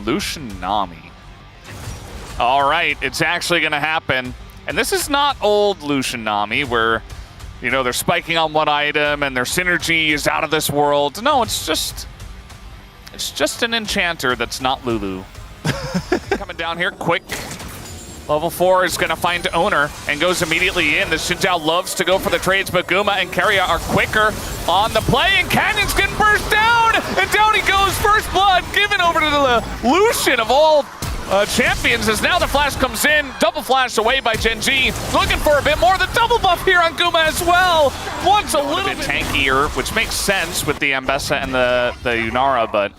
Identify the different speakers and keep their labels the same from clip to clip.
Speaker 1: Lucian Nami. All right, it's actually going to happen. And this is not old Lucian Nami where, you know, they're spiking on one item and their synergy is out of this world. No, it's just an enchanter that's not Lulu. Coming down here quick. Level 4 is going to find owner and goes immediately in. The Xin Zhao loves to go for the trades, but Guma and Keria are quicker on the play, and Canyon's getting burst down, and down he goes. First blood given over to the Lucian of all champions, as now the flash comes in. Double flash away by GENG. Looking for a bit more. The double buff here on Guma as well. Wants a little bit tankier, which makes sense with the Ambessa and the Yunara, but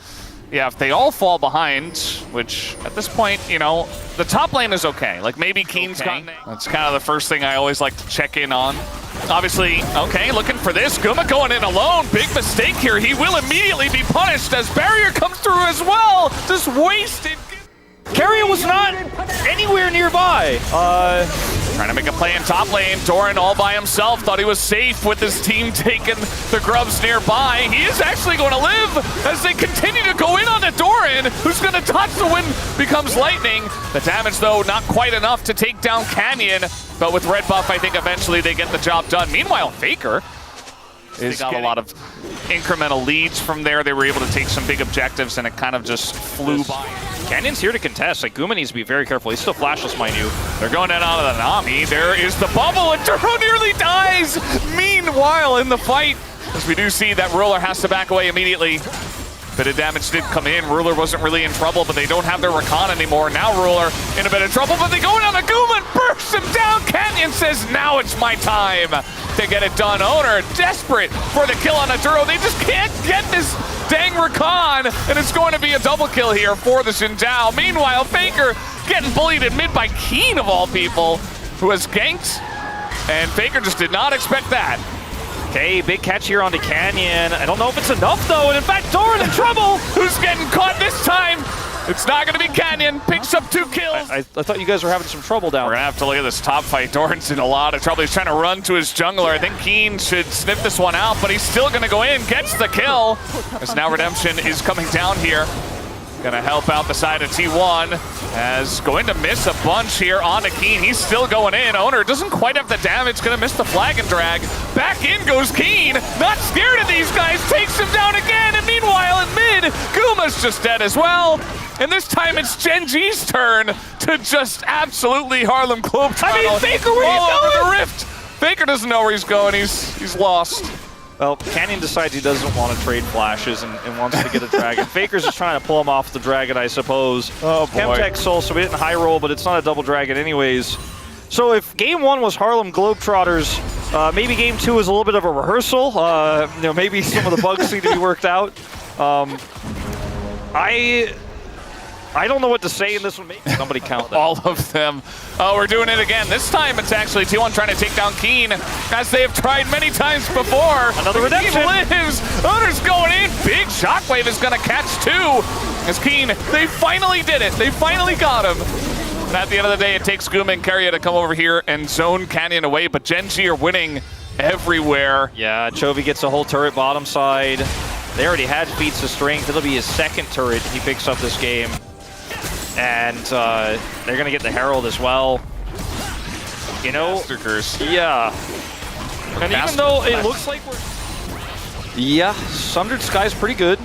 Speaker 1: yeah, if they all fall behind, which at this point, you know, the top lane is okay. Like maybe Keen's gotten it. That's kind of the first thing I always like to check in on. Obviously, okay, looking for this. Guma going in alone. Big mistake here. He will immediately be punished as barrier comes through as well. Just wasted.
Speaker 2: Keria was not anywhere nearby.
Speaker 1: Trying to make a play in top lane. Doran all by himself. Thought he was safe with his team taking the grubs nearby. He is actually going to live as they continue to go in on the Doran, who's going to touch the wind, becomes lightning. The damage, though, not quite enough to take down Canyon. But with red buff, I think eventually they get the job done. Meanwhile, Faker is got a lot of incremental leads from there. They were able to take some big objectives, and it kind of just flew by.
Speaker 2: Canyon's here to contest. Like, Guma needs to be very careful. He's still flashless, mind you.
Speaker 1: They're going in on the Nami. There is the bubble, and Duro nearly dies. Meanwhile, in the fight, as we do see that Ruler has to back away immediately. Bit of damage did come in. Ruler wasn't really in trouble, but they don't have their Rakan anymore. Now Ruler in a bit of trouble, but they go in on the Guma and burst him down. Canyon says, now it's my time to get it done. Owner desperate for the kill on a Duro. They just can't get this dang Rakan, and it's going to be a double kill here for the Xin Zhao. Meanwhile, Faker getting bullied in mid by Keen of all people, who has ganked, and Faker just did not expect that.
Speaker 2: Okay, big catch here onto Canyon. I don't know if it's enough, though, and in fact, Doran in trouble!
Speaker 1: Who's getting caught this time? It's not going to be Canyon. Picks up 2 kills.
Speaker 2: I thought you guys were having some trouble down
Speaker 1: We're
Speaker 2: there.
Speaker 1: going to have to look at this top fight. Doran's in a lot of trouble. He's trying to run to his jungler. I think Keen should sniff this one out, but he's still going to go in, gets the kill. As now Redemption is coming down here. Gonna help out the side of T1 as going to miss a bunch here on Keen. He's still going in. Owner doesn't quite have the damage. Gonna miss the flag and drag. Back in goes Keen. Not scared of these guys. Takes him down again. And meanwhile in mid, Guma's just dead as well. And this time it's GENG's turn to just absolutely Harlem Globetrotter.
Speaker 2: I mean, Faker, where are you going?
Speaker 1: Over the rift. Faker doesn't know where he's going. He's lost.
Speaker 2: Well, Canyon decides he doesn't want to trade flashes and wants to get a dragon. Faker's just trying to pull him off the dragon, I suppose.
Speaker 1: Oh, boy.
Speaker 2: Chemtech Soul, so we didn't high roll, but it's not a double dragon anyways. So if game 1 was Harlem Globetrotters, maybe game 2 is a little bit of a rehearsal. You know, maybe some of the bugs need to be worked out. I don't know what to say in this one. Somebody count that.
Speaker 1: All of them. Oh, we're doing it again. This time it's actually T1 trying to take down Keen, as they have tried many times before.
Speaker 2: Another redemption.
Speaker 1: Keen lives. Owner's going in. Big shockwave is going to catch 2. As Keen, they finally did it. They finally got him. And at the end of the day, it takes Guma and Keria to come over here and zone Canyon away, but GENG are winning everywhere.
Speaker 2: Yeah, Chovy gets a whole turret bottom side. They already had feats of strength. It'll be his 2nd turret he picks up this game. And they're going to get the Herald as well. You know,
Speaker 1: Master Curse.
Speaker 2: Yeah. And even though it looks like we're... Yeah, Sundered Sky's pretty good.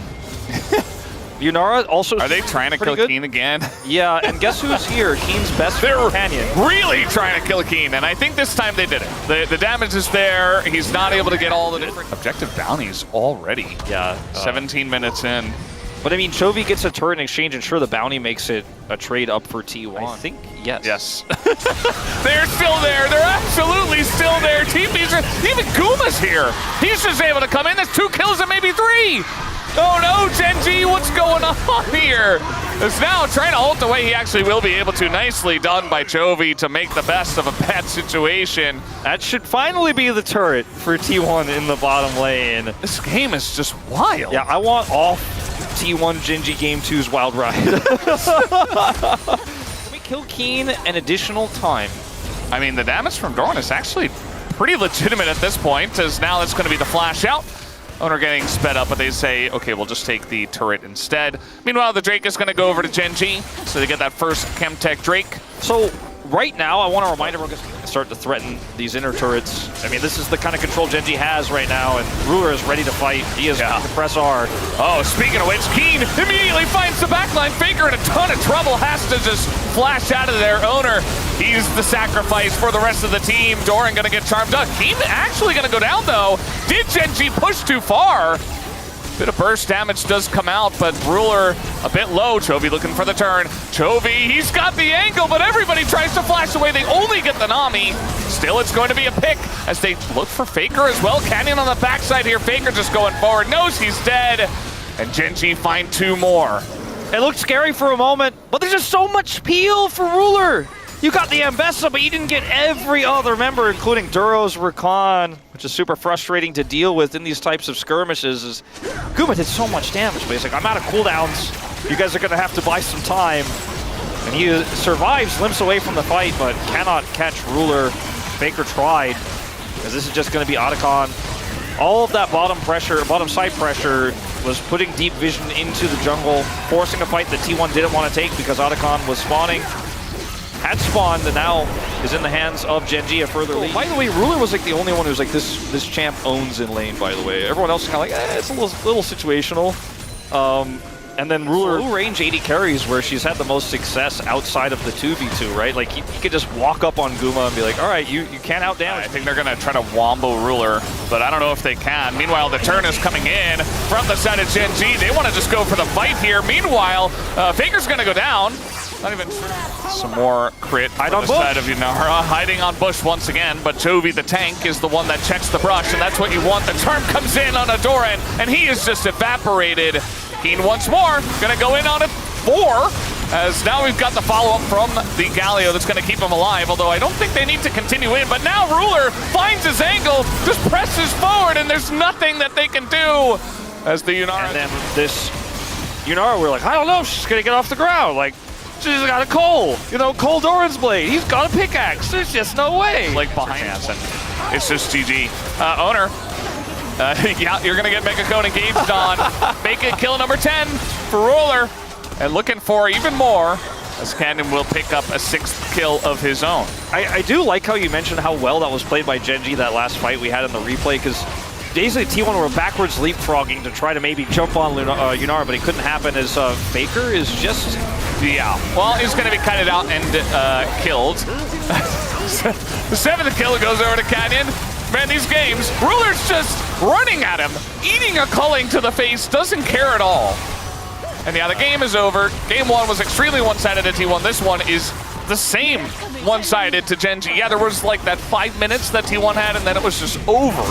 Speaker 2: Yunara also...
Speaker 1: Are they trying to kill
Speaker 2: good.
Speaker 1: Keen again?
Speaker 2: Yeah, and guess who's here? Keen's best companion.
Speaker 1: Really trying to kill Keen, and I think this time they did it. The damage is there. He's not able to get all the different objective bounties already.
Speaker 2: Yeah.
Speaker 1: 17 minutes in.
Speaker 2: But I mean, Chovy gets a turret in exchange, and sure, the bounty makes it a trade up for T1. I think, yes.
Speaker 1: Yes. They're still there. They're absolutely still there. TP's even Guma's here. He's just able to come in. That's 2 kills and maybe 3. Oh no, GENG, what's going on here? It's now trying to ult away. He actually will be able to. Nicely done by Chovy to make the best of a bad situation.
Speaker 2: That should finally be the turret for T1 in the bottom lane.
Speaker 1: This game is just wild.
Speaker 2: Yeah, I want all T1 GENG Game 2's Wild Ride. Can we kill Keen an additional time?
Speaker 1: I mean, the damage from Doran is actually pretty legitimate at this point, as now it's going to be the flash out. Owner getting sped up, but they say, okay, we'll just take the turret instead. Meanwhile, the Drake is going to go over to GENG, so they get that first Chemtech Drake.
Speaker 2: So right now, I want to remind everyone to start to threaten these inner turrets. I mean, this is the kind of control GENG has right now, and Ruler is ready to fight. He is ready to press R.
Speaker 1: Oh, speaking of which, Keen immediately finds the backline. Faker in a ton of trouble, has to just flash out of there. Owner, he's the sacrifice for the rest of the team. Doran gonna get charmed up. Keen actually gonna go down though. Did GENG push too far? Bit of burst damage does come out, but Ruler a bit low. Chovy looking for the turn. Chovy, he's got the angle, but everybody tries to flash away. They only get the Nami. Still, it's going to be a pick as they look for Faker as well. Canyon on the backside here. Faker just going forward. Knows he's dead. And GENG find 2 more.
Speaker 2: It looked scary for a moment, but there's just so much peel for Ruler. You got the Ambessa, but you didn't get every other member, including Duros, Rakan, which is super frustrating to deal with in these types of skirmishes. Is Guma did so much damage, but he's like, I'm out of cooldowns. You guys are going to have to buy some time. And he survives, limps away from the fight, but cannot catch Ruler. Faker tried, because this is just going to be Otacon. All of that bottom side pressure was putting deep vision into the jungle, forcing a fight that T1 didn't want to take because Otacon was spawning. Had spawned and now is in the hands of GENG, a further lead. By the way, Ruler was like the only one who's like, this champ owns in lane, by the way. Everyone else is kind of like, it's a little situational. And then Ruler, low range 80 carries where she's had the most success outside of the 2v2, right? Like, he could just walk up on Guma and be like, all right, you can't outdamage.
Speaker 1: I think they're going to try to wombo Ruler, but I don't know if they can. Meanwhile, the turn is coming in from the side of GENG. They want to just go for the fight here. Meanwhile, Faker's going to go down. Not even sure. Some more crit on the side of Yunara, hiding on Bush once again, but Chovy the tank is the one that checks the brush, and that's what you want. The turn comes in on a Doran, and he is just evaporated. Keen once more, gonna go in on it 4, as now we've got the follow-up from the Galio that's gonna keep him alive, although I don't think they need to continue in, but now Ruler finds his angle, just presses forward, and there's nothing that they can do as the Yunara.
Speaker 2: And then this Yunara, we're like, I don't know, she's gonna get off the ground, like, she's got a Cole, Cole Doran's blade. He's got a pickaxe. There's just no way.
Speaker 1: Like behind us, and it's just GG. Owner, yeah, you're gonna get Mega Cone engaged on. Make it kill number 10 for Ruler, and looking for even more as Canyon will pick up a 6th kill of his own.
Speaker 2: I do like how you mentioned how well that was played by GENG, that last fight we had in the replay, because basically T1 were backwards leapfrogging to try to maybe jump on Yunara, but it couldn't happen as Faker is just...
Speaker 1: Yeah, well, he's going to be kited out and killed. The 7th kill goes over to Canyon. Man, these games, Ruler's just running at him, eating a culling to the face, doesn't care at all. And yeah, the game is over. Game 1 was extremely one-sided to T1. This one is the same one-sided to GENG. Yeah, there was like that 5 minutes that T1 had, and then it was just over.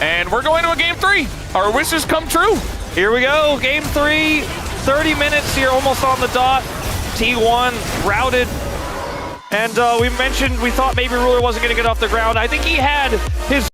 Speaker 1: And we're going to a game 3. Our wishes come true.
Speaker 2: Here we go, game 3. 30 minutes here, almost on the dot. T1 routed. And we mentioned we thought maybe Ruler wasn't going to get off the ground. I think he had his